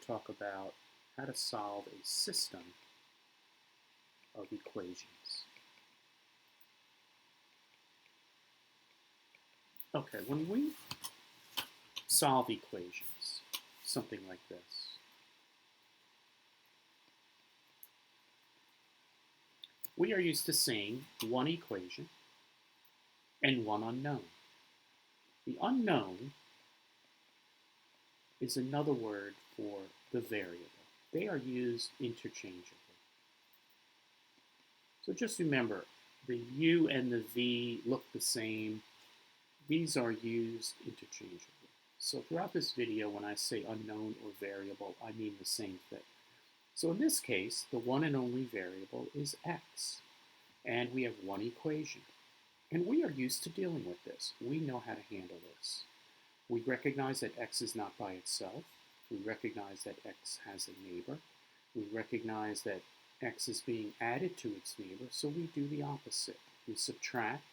talk about how to solve a system of equations. Okay, when we solve equations, something like this, we are used to seeing one equation and one unknown. The unknown is another word for the variable. They are used interchangeably. So just remember, the U and the V look the same. These are used interchangeably. So throughout this video, when I say unknown or variable, I mean the same thing. So in this case, the one and only variable is x. And we have one equation. And we are used to dealing with this. We know how to handle this. We recognize that x is not by itself. We recognize that x has a neighbor. We recognize that x is being added to its neighbor, so we do the opposite. We subtract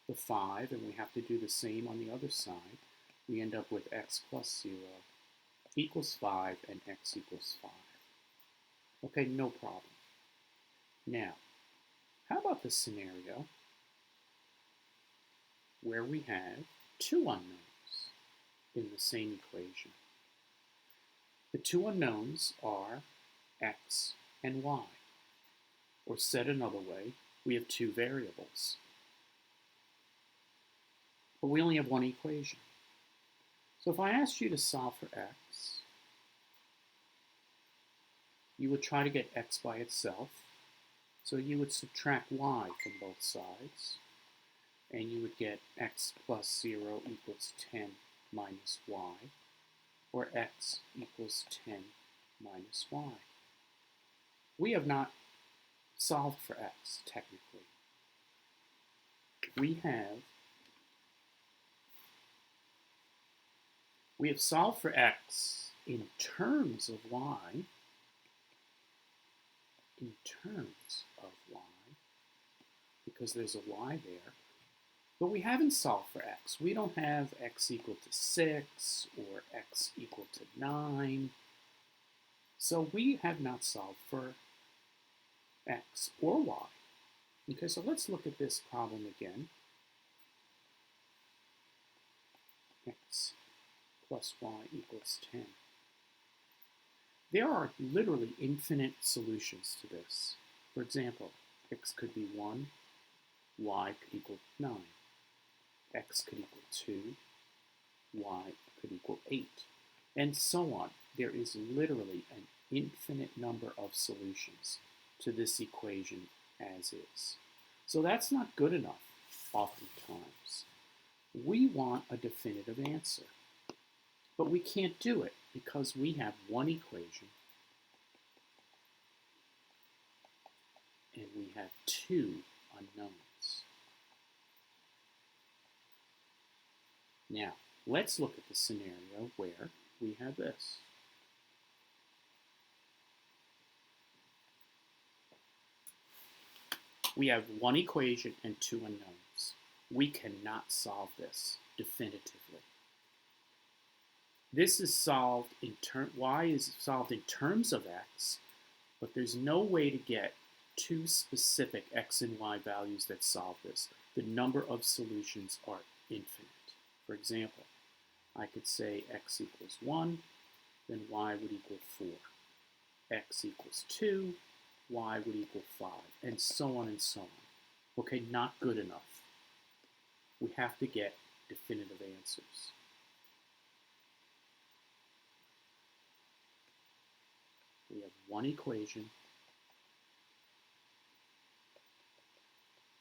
the 5, and we have to do the same on the other side. We end up with x plus 0 equals 5, and x equals 5. Okay, no problem. Now, how about the scenario where we have two unknowns in the same equation? The two unknowns are x and y. Or said another way, we have two variables. But we only have one equation. So if I asked you to solve for x, you would try to get x by itself. So you would subtract y from both sides, and you would get x plus 0 equals 10 minus y, or x equals 10 minus y. We have not solved for x, technically. We have solved for x in terms of y, because there's a y there, but we haven't solved for x. We don't have x equal to 6 or x equal to 9. So we have not solved for x or y. Okay, so let's look at this problem again. X plus y equals 10. There are literally infinite solutions to this. For example, x could be 1, y could equal 9. X could equal 2, y could equal 8, and so on. There is literally an infinite number of solutions to this equation as is. So that's not good enough, oftentimes. We want a definitive answer, but we can't do it because we have one equation and we have two unknowns. Now, let's look at the scenario where we have this. We have one equation and two unknowns. We cannot solve this definitively. This is solved y is solved in terms of x, but there's no way to get two specific x and y values that solve this. The number of solutions are infinite. For example, I could say x equals 1, then y would equal 4. X equals 2, y would equal 5, and so on and so on. Okay, not good enough. We have to get definitive answers. We have one equation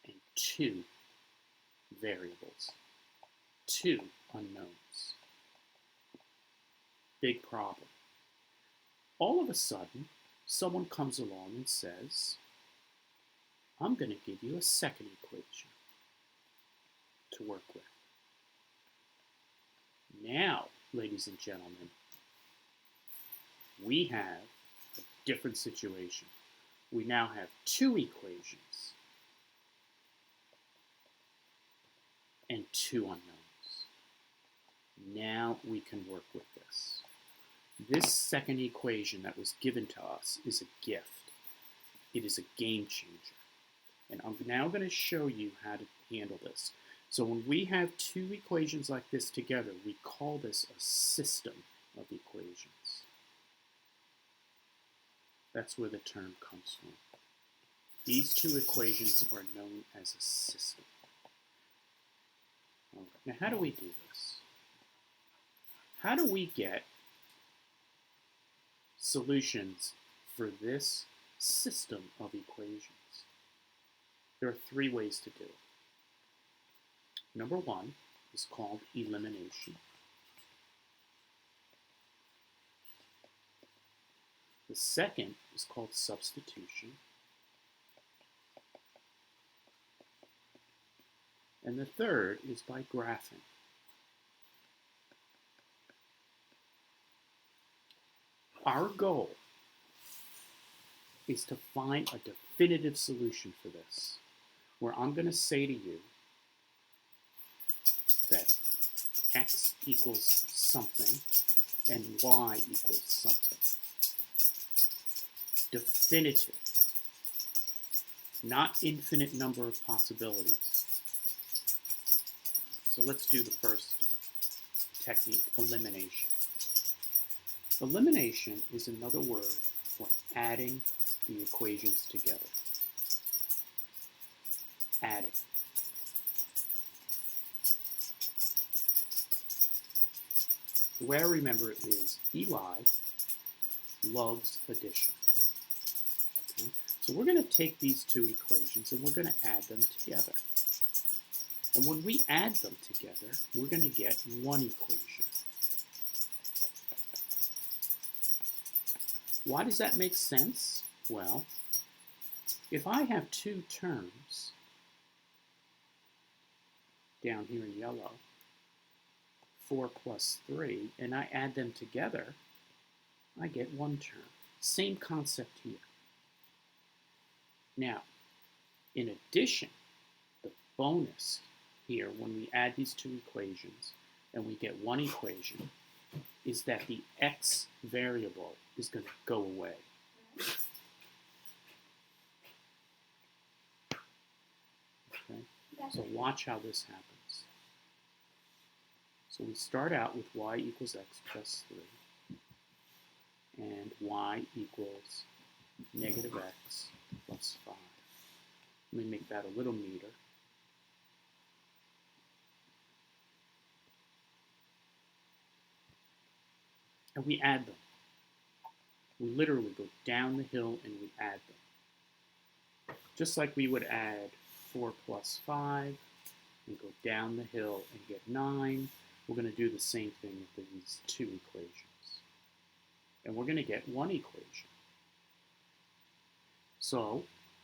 and two variables, two unknowns. Big problem. All of a sudden, someone comes along and says, I'm going to give you a second equation to work with. Now, ladies and gentlemen, we have a different situation. We now have two equations and two unknowns. Now we can work with this. This second equation that was given to us is a gift. It is a game changer. And I'm now going to show you how to handle this. So when we have two equations like this together, we call this a system of equations. That's where the term comes from. These two equations are known as a system. All right. Now, how do we do this? How do we get solutions for this system of equations? There are three ways to do it. Number one is called elimination. The second is called substitution. And the third is by graphing. Our goal is to find a definitive solution for this, where I'm going to say to you that x equals something and y equals something. Definitive, not infinite number of possibilities. So let's do the first technique, elimination. Elimination is another word for adding the equations together. Adding. The way I remember it is Eli loves addition. Okay? So we're going to take these two equations and we're going to add them together. And when we add them together, we're going to get one equation. Why does that make sense? Well, if I have two terms down here in yellow, 4 plus 3, and I add them together, I get one term. Same concept here. Now, in addition, the bonus here, when we add these two equations and we get one equation, is that the x variable is going to go away. Okay? So watch how this happens. So we start out with y equals x plus 3 and y equals negative x plus 5. Let me make that a little neater. And we add them. We literally go down the hill and we add them. Just like we would add 4 plus 5 and go down the hill and get 9, we're going to do the same thing with these two equations. And we're going to get one equation. So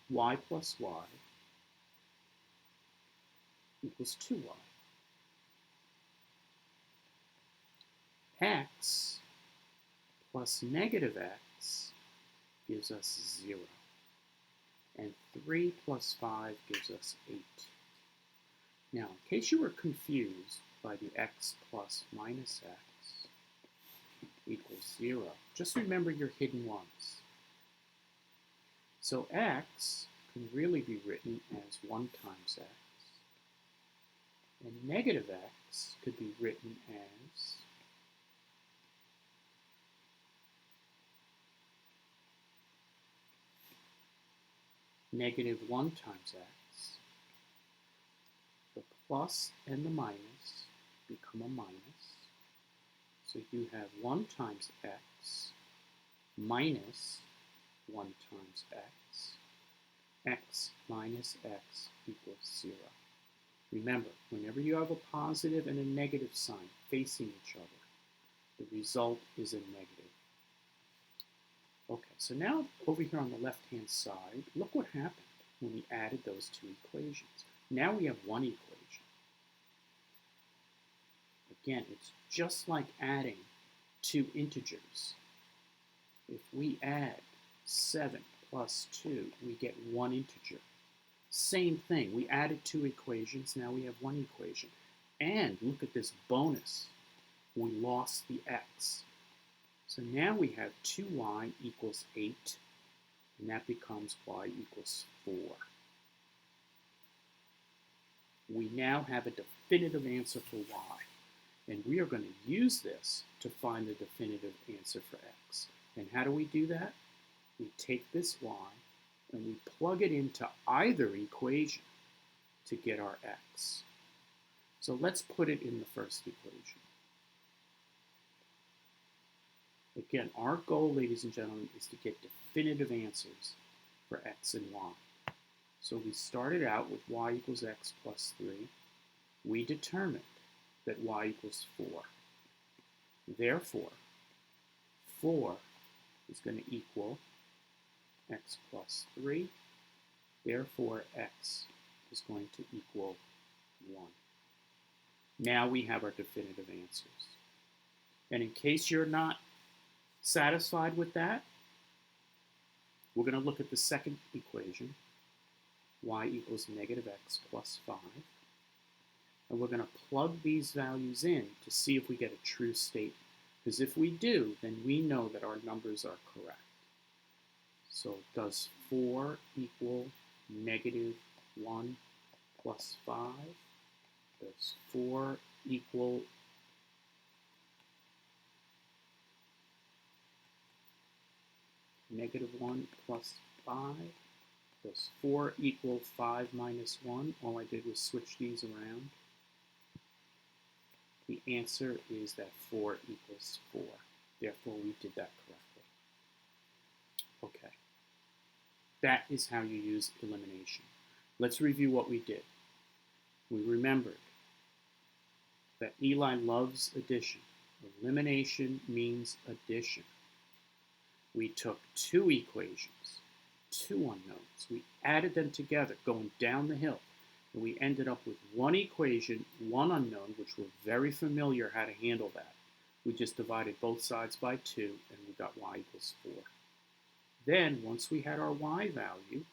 y plus y equals 2y. X plus negative x gives us 0. And 3 plus 5 gives us 8. Now, in case you were confused by the x plus minus x equals 0, just remember your hidden ones. So x can really be written as 1 times x. And negative x could be written as negative 1 times x. The plus and the minus become a minus. So you have 1 times x minus 1 times x. X minus x equals 0. Remember, whenever you have a positive and a negative sign facing each other, the result is a negative. Okay, so now over here on the left-hand side, look what happened when we added those two equations. Now we have one equation. Again, it's just like adding two integers. If we add 7 plus 2, we get one integer. Same thing, we added two equations, now we have one equation. And look at this bonus. We lost the x. So now we have 2y equals 8, and that becomes y equals 4. We now have a definitive answer for y, and we are going to use this to find the definitive answer for x. And how do we do that? We take this y and we plug it into either equation to get our x. So let's put it in the first equation. Again, our goal, ladies and gentlemen, is to get definitive answers for x and y. So we started out with y equals x plus 3. We determined that y equals 4. Therefore, 4 is going to equal x plus 3. Therefore, x is going to equal 1. Now we have our definitive answers. And in case you're not satisfied with that, we're going to look at the second equation, y equals negative x plus 5. And we're going to plug these values in to see if we get a true statement. Because if we do, then we know that our numbers are correct. So does 4 equal negative 1 plus 5? Does 4 equal negative 1 plus 5? Does 4 equal 5 minus 1? All I did was switch these around. The answer is that 4 equals 4. Therefore, we did that correctly. Okay. That is how you use elimination. Let's review what we did. We remembered that Eli loves addition. Elimination means addition. We took two equations, two unknowns. We added them together going down the hill. And we ended up with one equation, one unknown, which we're very familiar how to handle that. We just divided both sides by 2, and we got y equals 4. Then, once we had our y value,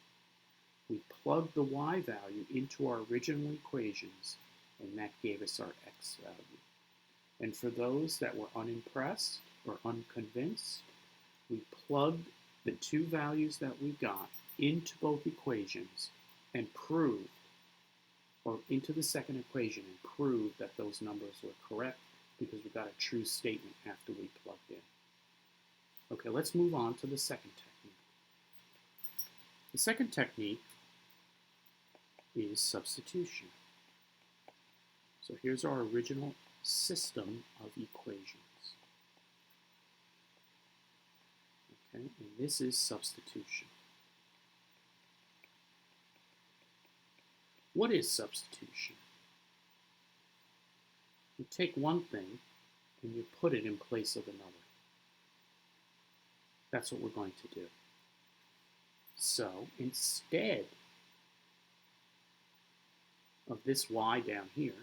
we plugged the y value into our original equations, and that gave us our x value. And for those that were unimpressed or unconvinced, we plugged the two values that we got into both equations and proved, or into the second equation and proved that those numbers were correct because we got a true statement after we plugged in. Okay, let's move on to the second technique. The second technique is substitution. So here's our original system of equations. Okay, and this is substitution. What is substitution? You take one thing and you put it in place of another. That's what we're going to do. So instead of this y down here,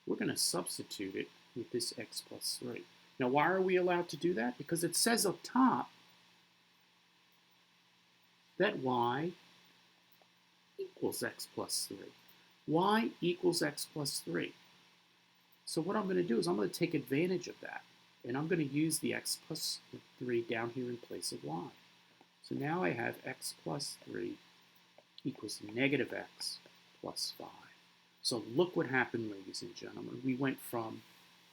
we're going to substitute it with this x plus 3. Now, why are we allowed to do that? Because it says up top that y equals x plus 3. Y equals x plus 3. So what I'm going to do is I'm going to take advantage of that. And I'm going to use the x plus 3 down here in place of y. So now I have x plus 3 equals negative x plus 5. So look what happened, ladies and gentlemen. We went from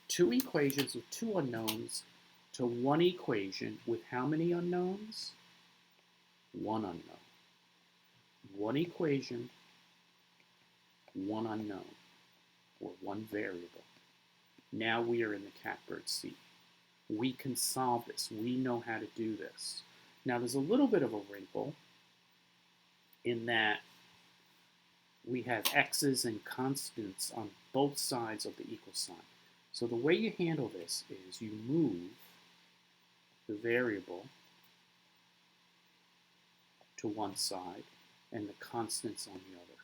two equations with two unknowns to one equation with how many unknowns? One unknown. One equation, one unknown, or one variable. Now we are in the catbird seat. We can solve this. We know how to do this. Now there's a little bit of a wrinkle in that we have x's and constants on both sides of the equal sign. So the way you handle this is you move the variable to one side and the constants on the other.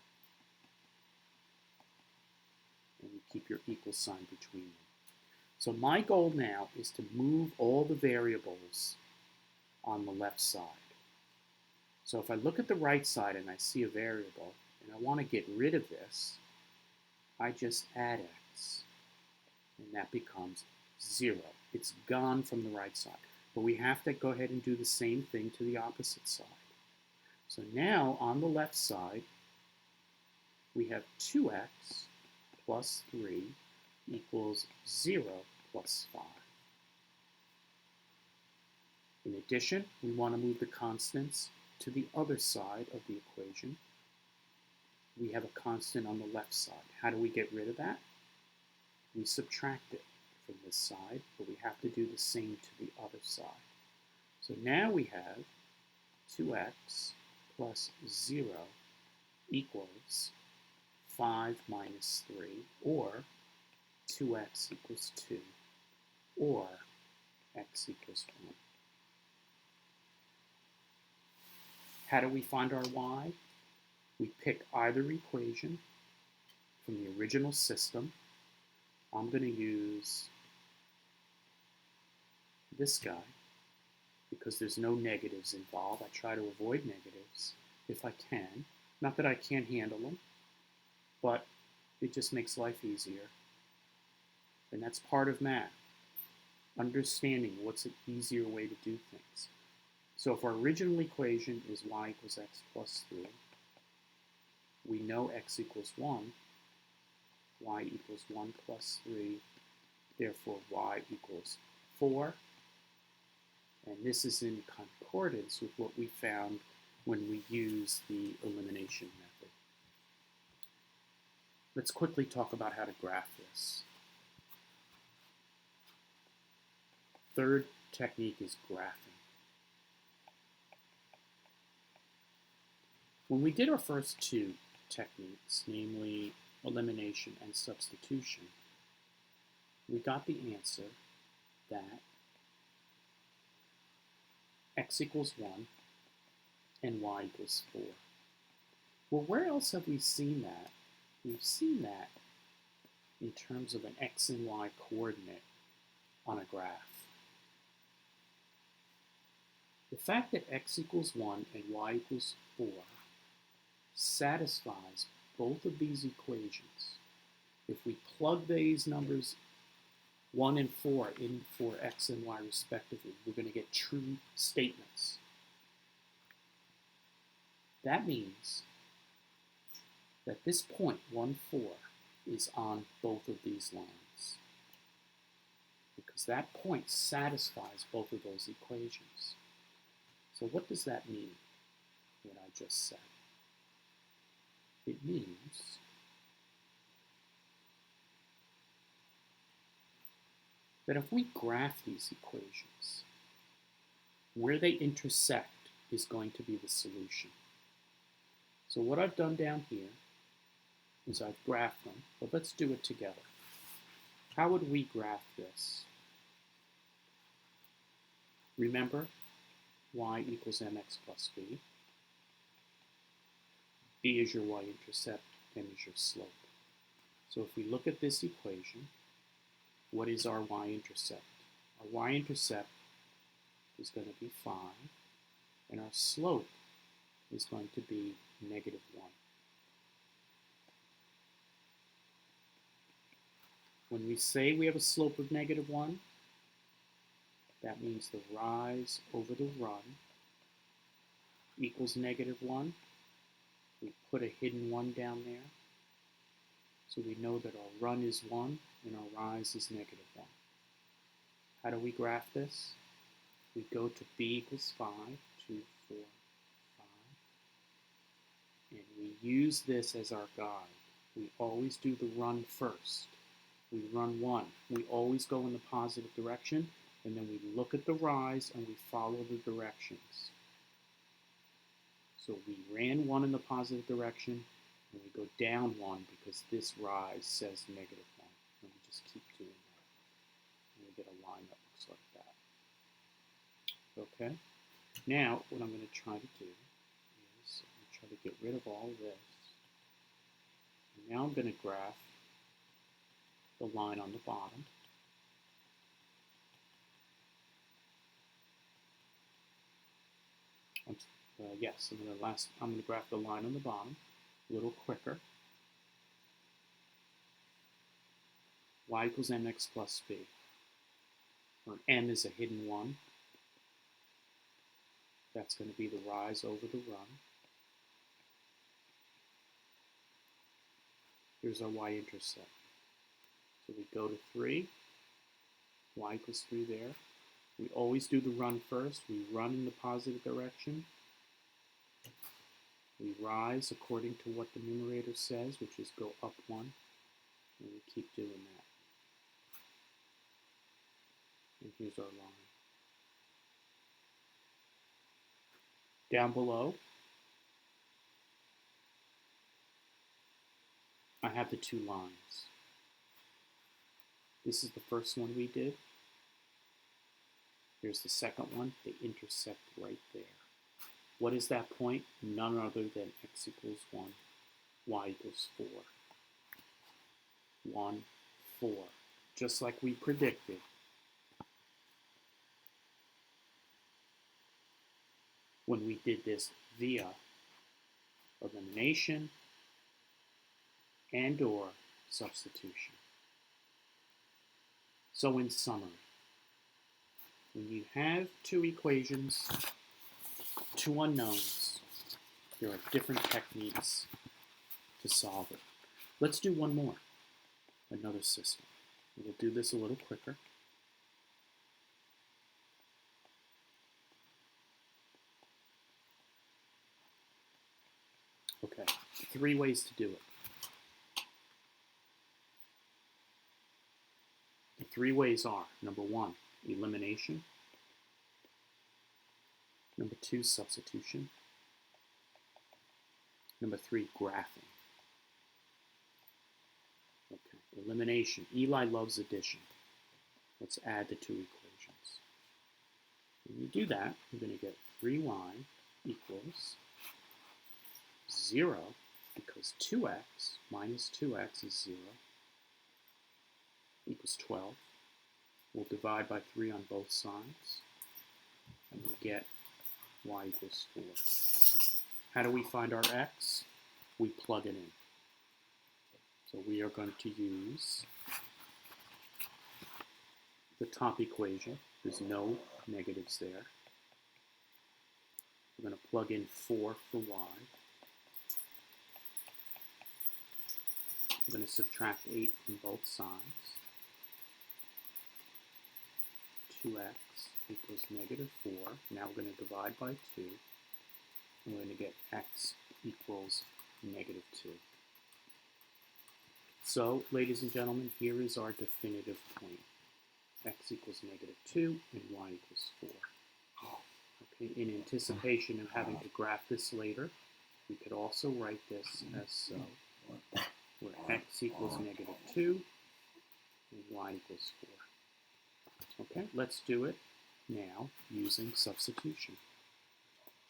And you keep your equal sign between them. So my goal now is to move all the variables on the left side. So if I look at the right side and I see a variable and I want to get rid of this, I just add x and that becomes 0. It's gone from the right side. But we have to go ahead and do the same thing to the opposite side. So now on the left side, we have 2x plus 3 equals 0 plus 5. In addition, we want to move the constants to the other side of the equation. We have a constant on the left side. How do we get rid of that? We subtract it from this side, but we have to do the same to the other side. So now we have 2x plus 0 equals 5 minus 3, or 2x equals 2, or x equals 1. How do we find our y? We pick either equation from the original system. I'm going to use this guy because there's no negatives involved. I try to avoid negatives if I can. Not that I can't handle them, but it just makes life easier. And that's part of math, understanding what's an easier way to do things. So if our original equation is y equals x plus 3, we know x equals 1, y equals 1 plus 3, therefore y equals 4. And this is in concordance with what we found when we used the elimination method. Let's quickly talk about how to graph this. Third technique is graphing. When we did our first two techniques, namely elimination and substitution, we got the answer that x equals 1 and y equals 4. Well, where else have we seen that? We've seen that in terms of an x and y coordinate on a graph. The fact that x equals 1 and y equals 4 satisfies both of these equations. If we plug these numbers 1 and 4 in for x and y respectively, we're going to get true statements. That means that this point, 1, 4, is on both of these lines, because that point satisfies both of those equations. So what does that mean, what I just said? It means that if we graph these equations, where they intersect is going to be the solution. So what I've done down here is I've graphed them, but let's do it together. How would we graph this? Remember, y equals mx plus b. B is your y-intercept, m is your slope. So if we look at this equation, what is our y-intercept? Our y-intercept is going to be 5, and our slope is going to be negative 1. When we say we have a slope of negative 1, that means the rise over the run equals negative 1. We put a hidden 1 down there, so we know that our run is 1 and our rise is negative 1. How do we graph this? We go to b equals 5, 2, 4, 5, and we use this as our guide. We always do the run first. We run 1. We always go in the positive direction, and then we look at the rise and we follow the directions. So we ran 1 in the positive direction, and we go down 1 because this rise says negative 1. And we just keep doing that. And we get a line that looks like that. Okay? Now, what I'm going to try to do is I'm going to try to get rid of all this. And now I'm going to graph the line on the bottom. Yes, I'm going to graph the line on the bottom a little quicker. Y equals mx plus b. where m is a hidden 1. That's going to be the rise over the run. Here's our y-intercept. So we go to 3, y equals 3 there. We always do the run first. We run in the positive direction. We rise according to what the numerator says, which is go up 1. And we keep doing that. And here's our line. Down below, I have the 2 lines. This is the first one we did. Here's the second one. They intersect right there. What is that point? None other than x equals 1, y equals 4. 1, 4. Just like we predicted. When we did this via elimination and or substitution. So in summary, when you have 2 equations, 2 unknowns, there are different techniques to solve it. Let's do one more, another system. We'll do this a little quicker. Okay, 3 ways to do it. The 3 ways are, number 1, elimination. Number 2, substitution. Number 3, graphing. Okay, elimination. Eli loves addition. Let's add the 2 equations. When you do that, you're going to get 3y equals 0, because 2x minus 2x is 0, equals 12. We'll divide by 3 on both sides, and we get y equals 4. How do we find our x? We plug it in. So we are going to use the top equation. There's no negatives there. We're going to plug in 4 for y. We're going to subtract 8 from both sides. 2x equals negative 4. Now we're going to divide by 2. And we're going to get x equals negative 2. So, ladies and gentlemen, here is our definitive point. X equals negative 2 and y equals 4. Okay, in anticipation of having to graph this later, we could also write this as so, where x equals negative 2 and y equals 4. Okay, let's do it now using substitution.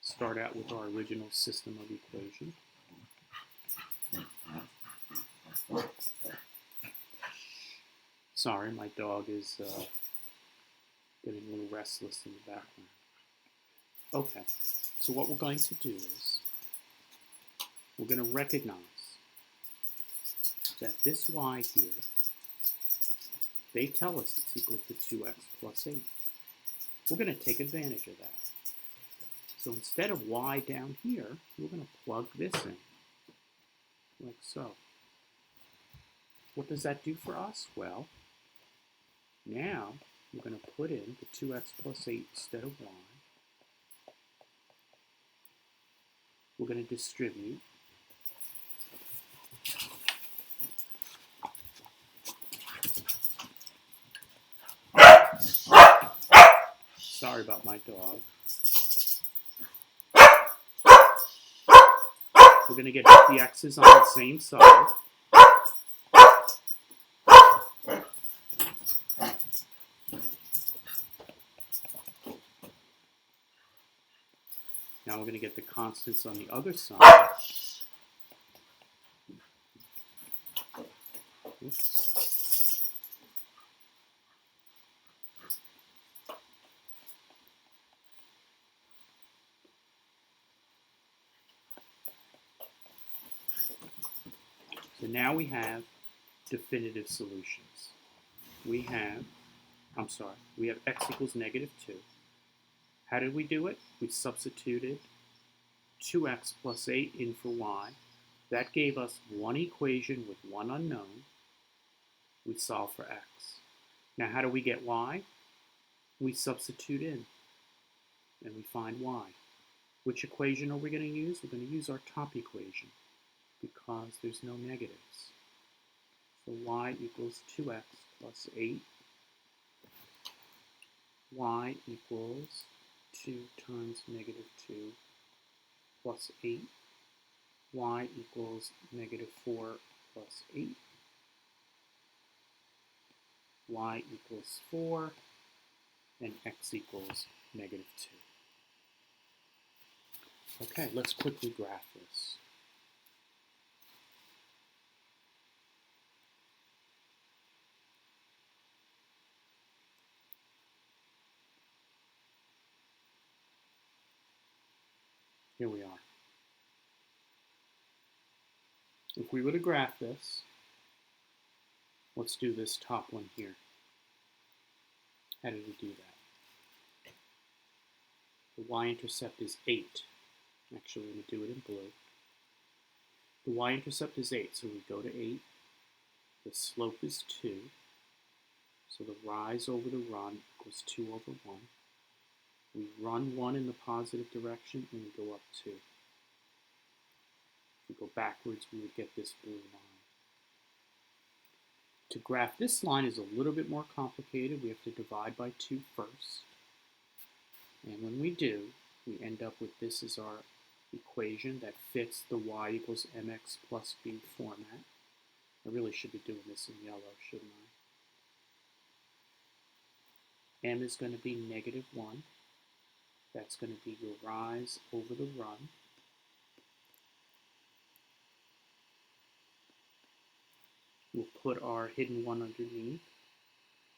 Start out with our original system of equation. Sorry, my dog is getting a little restless in the background. Okay, so what we're going to do is we're going to recognize that this y here, they tell us it's equal to 2x plus 8. We're going to take advantage of that. So instead of y down here, we're going to plug this in, like so. What does that do for us? Well, now we're going to put in the 2x plus 8 instead of y. We're going to distribute. Sorry about my dog. We're going to get the x's on the same side. Now we're going to get the constants on the other side. Oops. So now we have definitive solutions. We have I'm sorry, we have x equals negative 2. How did we do it? We substituted 2x plus 8 in for y. That gave us one equation with one unknown. We solve for x. Now how do we get y? We substitute in, and we find y. Which equation are we going to use? We're going to use our top equation because there's no negatives. So y equals 2x plus 8. Y equals 2 times negative 2 plus 8. Y equals negative 4 plus 8. Y equals 4. And x equals negative 2. Okay, let's quickly graph this. Here we are. If we were to graph this, let's do this top one here. How did we do that? The y-intercept is 8. Actually, let me do it in blue. The y-intercept is 8, so we go to 8. The slope is 2. So the rise over the run equals 2 over 1. We run 1 in the positive direction, and we go up 2. If we go backwards, we would get this blue line. To graph this line is a little bit more complicated. We have to divide by 2 first. And when we do, we end up with this as our equation that fits the y equals mx plus b format. I really should be doing this in yellow, shouldn't I? M is going to be negative 1. That's going to be your rise over the run. We'll put our hidden 1 underneath.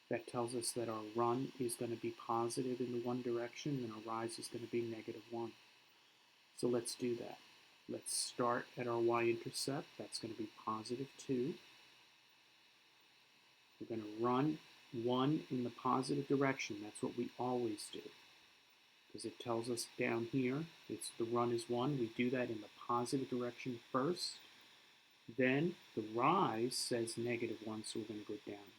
That tells us that our run is going to be positive in the one direction, and our rise is going to be negative 1. So let's do that. Let's start at our y-intercept. That's going to be positive 2. We're going to run 1 in the positive direction. That's what we always do, because it tells us down here, the run is 1. We do that in the positive direction first. Then the rise says negative 1, so we're going to go down 1.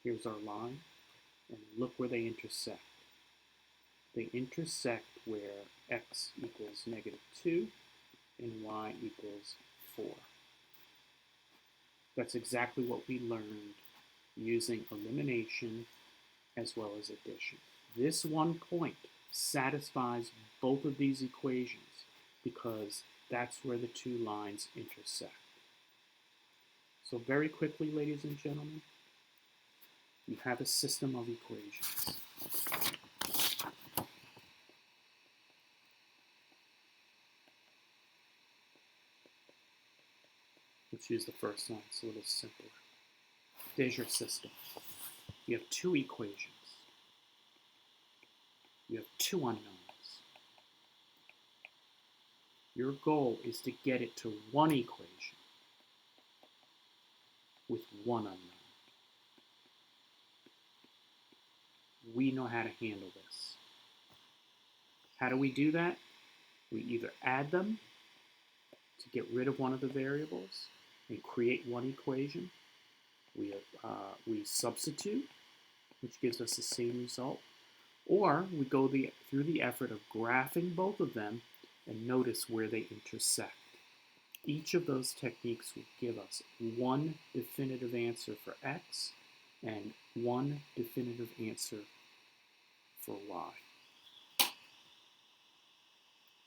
Here's our line, and look where they intersect. They intersect where x equals negative 2 and y equals 4. That's exactly what we learned using elimination as well as addition. This one point satisfies both of these equations because that's where the two lines intersect. So very quickly, ladies and gentlemen, you have a system of equations. Let's use the first one. It's a little simpler. There's your system. You have two equations. You have two unknowns. Your goal is to get it to one equation with one unknown. We know how to handle this. How do we do that? We either add them to get rid of one of the variables and create one equation. We substitute, which gives us the same result. Or we go through the effort of graphing both of them and notice where they intersect. Each of those techniques will give us one definitive answer for x and one definitive answer for y.